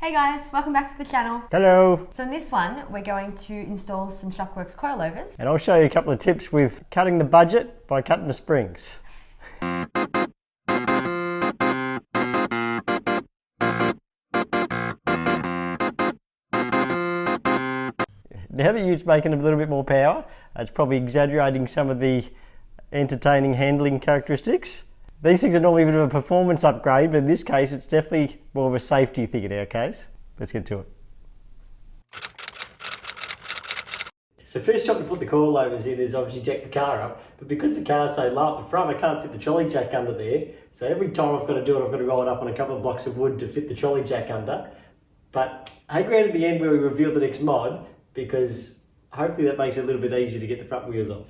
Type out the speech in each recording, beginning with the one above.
Hey guys, welcome back to the channel. Hello. So in this one, we're going to install some Shockworks Coilovers. And I'll show you a couple of tips with cutting the budget by cutting the springs. Now that you're making a little bit more power, it's probably exaggerating some of the entertaining handling characteristics. These things are normally a bit of a performance upgrade, but in this case, it's definitely more of a safety thing in our case. Let's get to it. So first job to put the coilovers in is obviously jack the car up, but because the car's so low at the front, I can't fit the trolley jack under there. So every time I've got to do it, I've got to roll it up on a couple of blocks of wood to fit the trolley jack under. But hang around at the end where we reveal the next mod, because hopefully that makes it a little bit easier to get the front wheels off.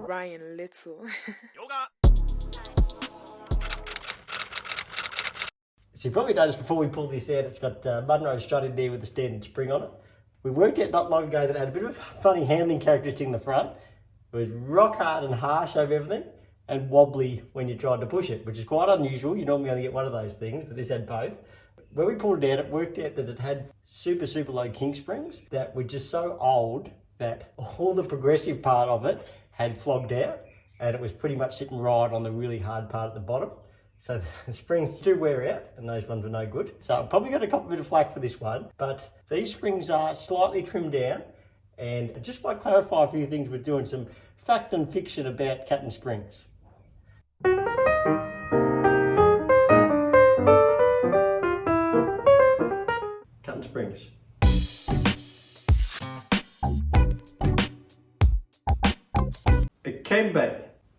Ryan Little. So you probably noticed before we pulled this out, it's got Munro strut in there with the standard spring on it. We worked out not long ago that it had a bit of a funny handling characteristic in the front. It was rock hard and harsh over everything and wobbly when you tried to push it, which is quite unusual. You normally only get one of those things, but this had both. When we pulled it out, it worked out that it had super low king springs that were just so old that all the progressive part of it had flogged out and it was pretty much sitting right on the really hard part at the bottom. So the springs do wear out and those ones were no good. So I'm probably going to cop a bit of flack for this one, but these springs are slightly trimmed down, and I just might clarify a few things with doing some fact and fiction about cutting springs. Cutting springs. It can be,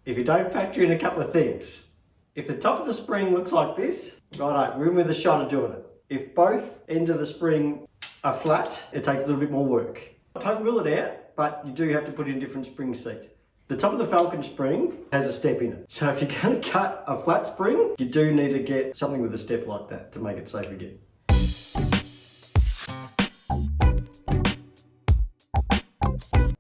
if you don't factor in a couple of things. If the top of the spring looks like this, righto, we're in with a shot of doing it. If both ends of the spring are flat, it takes a little bit more work. Don't rule it out, but you do have to put in different spring seat. The top of the Falcon spring has a step in it. So if you're going to cut a flat spring, you do need to get something with a step like that to make it safe again.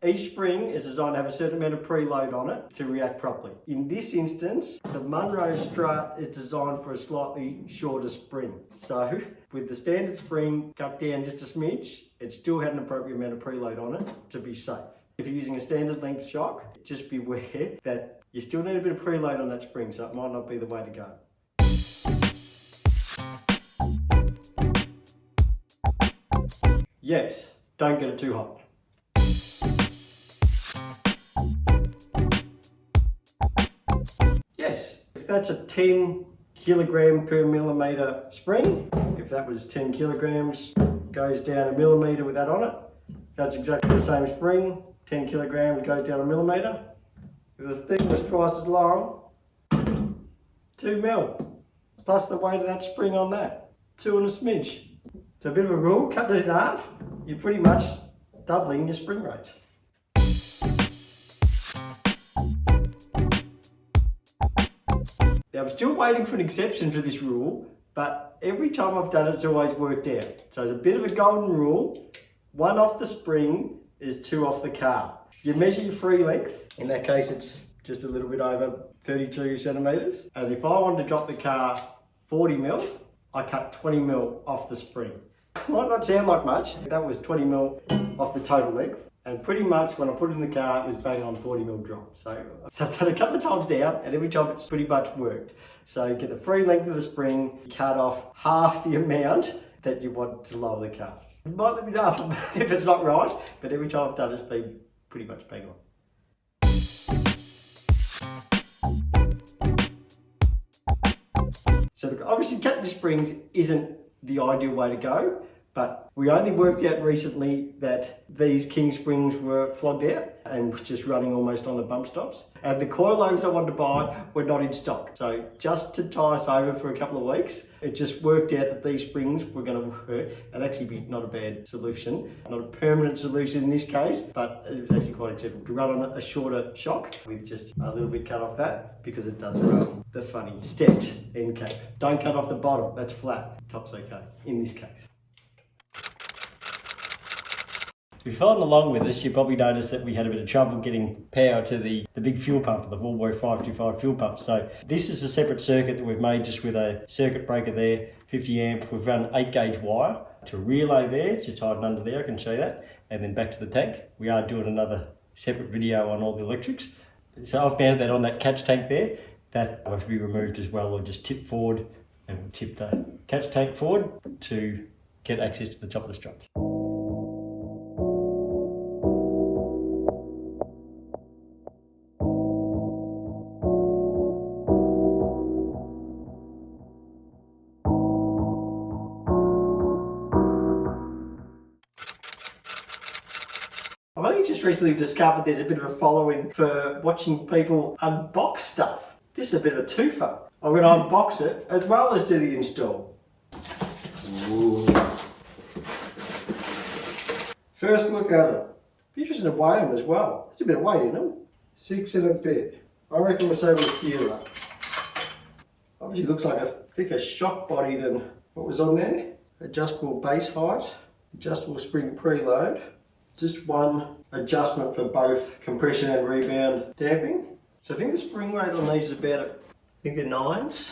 Each spring is designed to have a certain amount of preload on it to react properly. In this instance, the Munro strut is designed for a slightly shorter spring. So with the standard spring cut down just a smidge, it still had an appropriate amount of preload on it to be safe. If you're using a standard length shock, just beware that you still need a bit of preload on that spring, so it might not be the way to go. Yes, don't get it too hot. Yes, if that's a 10 kilogram per millimeter spring, if that was 10 kilograms, goes down a millimeter with that on it. That's exactly the same spring, 10 kilograms goes down a millimeter. If the thing was twice as long, 2 mil, plus the weight of that spring on that, 2 and a smidge. So a bit of a rule, cut it in half, you're pretty much doubling your spring rate. Now I'm still waiting for an exception for this rule, but every time I've done it, it's always worked out. So it's a bit of a golden rule. 1 off the spring is 2 off the car. You measure your free length. In that case, it's just a little bit over 32 centimeters. And if I wanted to drop the car 40 mil, I cut 20 mil off the spring. Might not sound like much. That was 20 mil off the total length. And pretty much when I put it in the car, it was bang on 40 mil drop. So I've done a couple of times down, and every time it's pretty much worked. So you get the free length of the spring, cut off half the amount that you want to lower the car. You might let me know if it's not right, but every time I've done it, it's been pretty much bang on. So look, obviously cutting the springs isn't the ideal way to go, but we only worked out recently that these king springs were flogged out and just running almost on the bump stops. And the coilovers I wanted to buy were not in stock. So just to tie us over for a couple of weeks, it just worked out that these springs were going to work and actually be not a bad solution. Not a permanent solution in this case, but it was actually quite acceptable to run on a shorter shock with just a little bit cut off that, because it does run the funny stepped end cap. Don't cut off the bottom, that's flat. Top's okay in this case. If you're following along with us, you probably noticed that we had a bit of trouble getting power to the big fuel pump, the Walbro 525 fuel pump. So this is a separate circuit that we've made just with a circuit breaker there, 50 amp. We've run 8 gauge wire to a relay there, just hiding under there, I can show you that. And then back to the tank. We are doing another separate video on all the electrics. So I've mounted that on that catch tank there. That will have to be removed as well, or just tip forward, and we'll tip the catch tank forward to get access to the top of the struts. I've only just recently discovered there's a bit of a following for watching people unbox stuff. This is a bit of a twofer. I'm going to unbox it as well as do the install. Ooh. First look at it. Be interested to weigh them as well. There's a bit of weight in them. 6 and a bit. I reckon we're saving a kilo. Obviously looks like a thicker shock body than what was on there. Adjustable base height, adjustable spring preload. Just one adjustment for both compression and rebound damping. So I think the spring rate on these is about, I think they're 9s.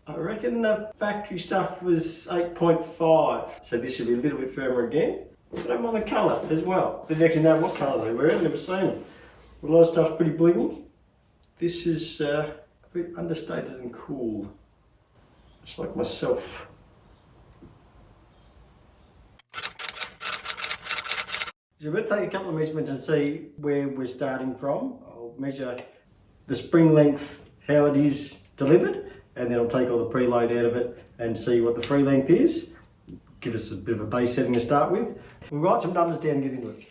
I reckon the factory stuff was 8.5. So this should be a little bit firmer again. I don't mind the colour as well. Didn't actually know what colour they were, I've never seen them. A lot of stuff's pretty blingy. This is very understated and cool. Just like myself. So we're going to take a couple of measurements and see where we're starting from. I'll measure the spring length, how it is delivered, and then I'll take all the preload out of it and see what the free length is. Give us a bit of a base setting to start with. We'll write some numbers down and get into it.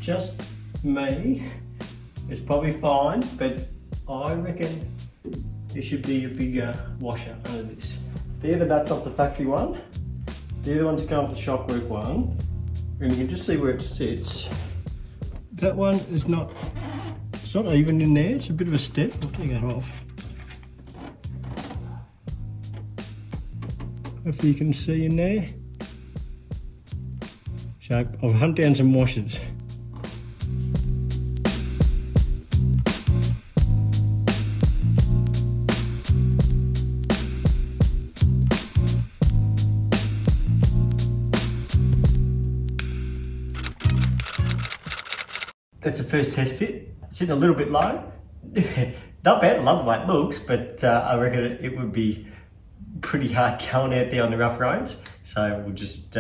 Just me, it's probably fine, but I reckon there should be a bigger washer under this. They're the nuts off the factory one. They're the ones that come off the Shockworks one. And you can just see where it sits. That one is not, it's not even in there, it's a bit of a step. I'll take that off. Hopefully you can see in there. So I'll hunt down some washers. That's the first test fit. It's sitting a little bit low. Not bad, I love the way it looks, but I reckon it would be pretty hard going out there on the rough roads. So we'll just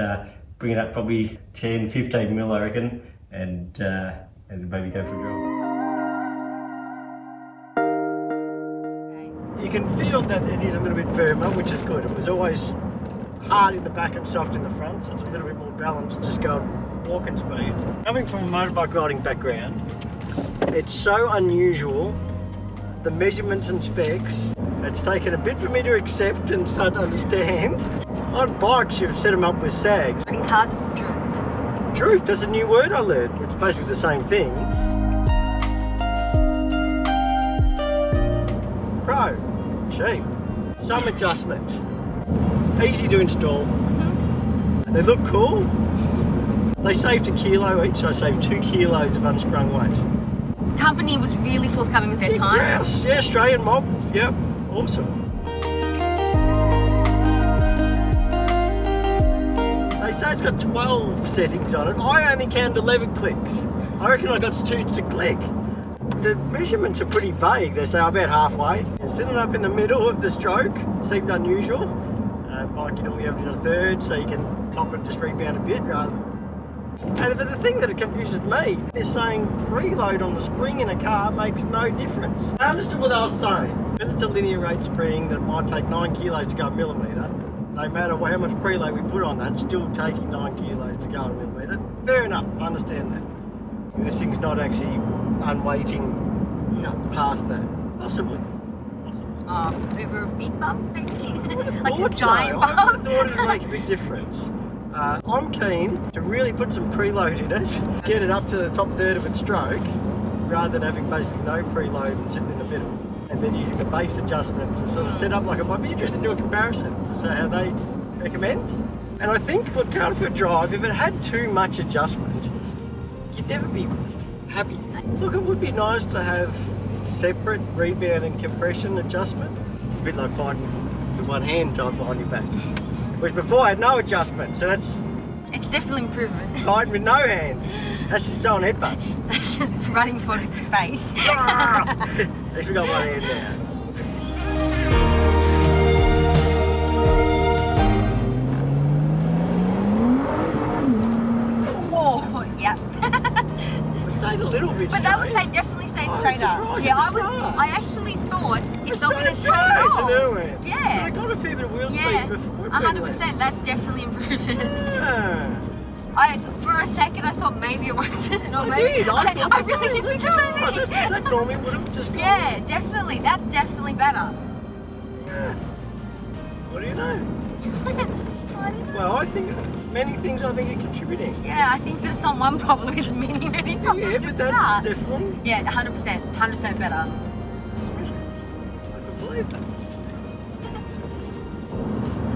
bring it up probably 10, 15 mil, I reckon, and maybe go for a drive. You can feel that it is a little bit firmer, which is good. It was always hard in the back and soft in the front, so it's a little bit more balanced, just going walking speed. Coming from a motorbike riding background, it's so unusual, the measurements and specs, it's taken a bit for me to accept and start to understand. On bikes you've set them up with sags. In cars it's droop. Droop, that's a new word I learned. It's basically the same thing. Pro, cheap, some adjustment, easy to install. They look cool. They saved a kilo each, so I saved 2 kilos of unsprung weight. Company was really forthcoming with their time. Yes, yeah, Australian mob, yep, awesome. They say it's got 12 settings on it. I only counted 11 clicks. I reckon I got 2 to click. The measurements are pretty vague. They say about halfway. Sitting up in the middle of the stroke seemed unusual. Bike you normally have it in a third, so you can top it and just rebound a bit rather than. But the thing that confuses me, they're saying preload on the spring in a car makes no difference. I understood what they were saying. Because it's a linear rate spring that might take 9 kilos to go a millimetre, no matter how much preload we put on that, it's still taking 9 kilos to go a millimetre. Fair enough, I understand that. This thing's not actually unweighting past that. Possibly. Over a big bump, maybe? I Like a thought giant so. I bump? thought it would make a big difference. I'm keen to really put some preload in it, get it up to the top third of its stroke, rather than having basically no preload and sitting in the middle, and then using a base adjustment to sort of set up like a. I'd be interested to do a comparison to see how they recommend. And I think with counterfeit drive, if it had too much adjustment, you'd never be happy. Look, it would be nice to have separate rebound and compression adjustment. A bit like fighting with one hand tied behind your back. Whereas before I had no adjustment, so that's It's definitely improvement. fighting with no hands. That's just throwing headbutts. That's just running for your face. At least we got one hand now. Whoa, yep. We stayed a little bit But that would straight. say definitely stay I was straight up. surprised Yeah, at the start. I actually thought it's not going to turn straight, off. didn't it? Yeah. I got a fair bit of wheel Yeah, speed before. 100%. That definitely improved it. Yeah. For a second, I thought maybe it wasn't. Or I maybe did. I thought I the really same did think thing. the Oh, same thing. that normally would have just gone. Yeah, definitely. That's definitely better. Yeah. What do you know? Well, I think many things I think are contributing. Yeah, I think there's not one problem, it's many problems. Yeah, with but that's that. definitely. Yeah, 100% better. I can believe that.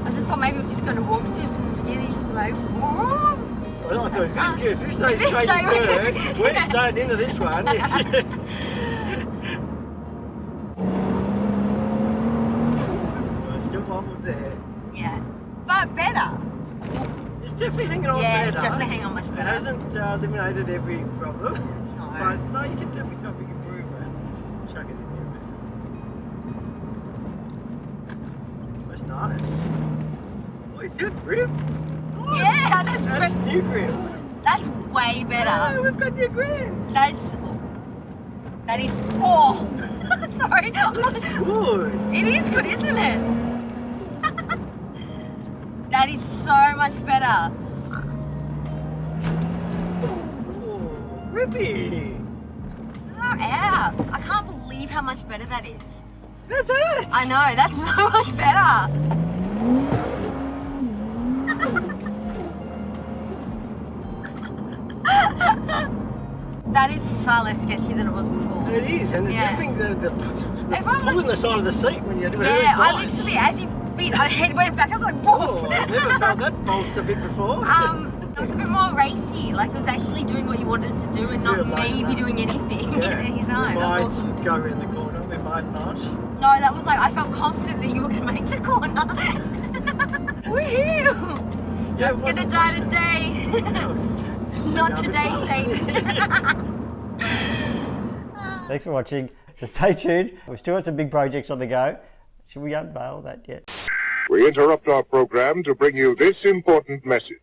I just thought maybe we're just going to walk through from the beginning, just be like, whoa. Well, I thought if we stay If we straight stay in with- third, we're staying into this one. Still bobbled there. Yeah, but better. It's definitely hanging on Yeah, better. it's definitely hanging on much It better. hasn't eliminated every problem. No. But no, you can definitely tell big improvement. Chuck it in there a bit. That's nice. Oh, you feel grip? Oh, Yeah, that's new grip. that's way better. Oh, we've got new grip. That is, oh, sorry. That's good. It is good, isn't it? That is so much better. Oh, grippy. Far out. I can't believe how much better that is. That's it. I know, that's so much better. That is far less sketchy than it was before. It is, and it's Yeah. definitely the Everyone pulling was- the side of the seat when you do it. Yeah, I literally, as you beat, my head went back, I was like, Oh, whoa. I've never felt that bolster bit before. It was a bit more racy, like it was actually doing what you wanted to do and not Feel like maybe that. doing anything at any time. We That might was awesome. go around the corner, we might not. No, that was like, I felt confident that you were going to make the corner. Woohoo! Yeah, it Gonna wasn't die pushing. today. No, Not today, but Satan. Thanks for watching. Just stay tuned. We've still got some big projects on the go. Should we unveil that yet? We interrupt our program to bring you this important message.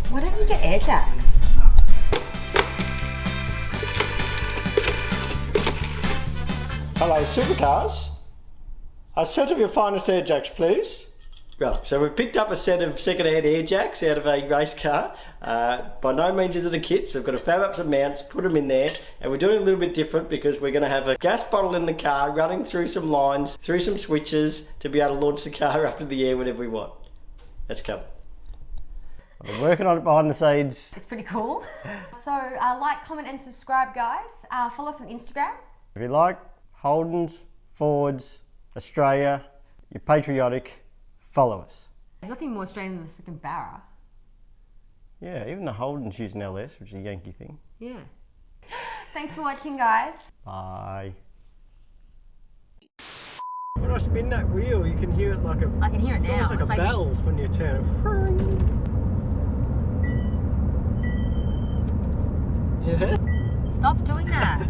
Why don't you get air jacks? Hello, supercars. A set of your finest air jacks, please. Right, so we've picked up a set of second-hand air jacks out of a race car. By no means is it a kit, so we've got to fab up some mounts, put them in there, and we're doing a little bit different because we're going to have a gas bottle in the car running through some lines, through some switches to be able to launch the car up in the air whenever we want. That's coming. We're working on it behind the scenes. It's pretty cool. So like, comment and subscribe, guys. Follow us on Instagram. If you like Holdens, Fords, Australia, you're patriotic, follow us. There's nothing more Australian than the freaking Barra. Yeah, even the Holdens use an LS, which is a Yankee thing. Yeah. Thanks for watching, guys. Bye. When I spin that wheel, you can hear it like a. I can hear it now. It's like It's a bell when you turn it. Yeah. Stop doing that.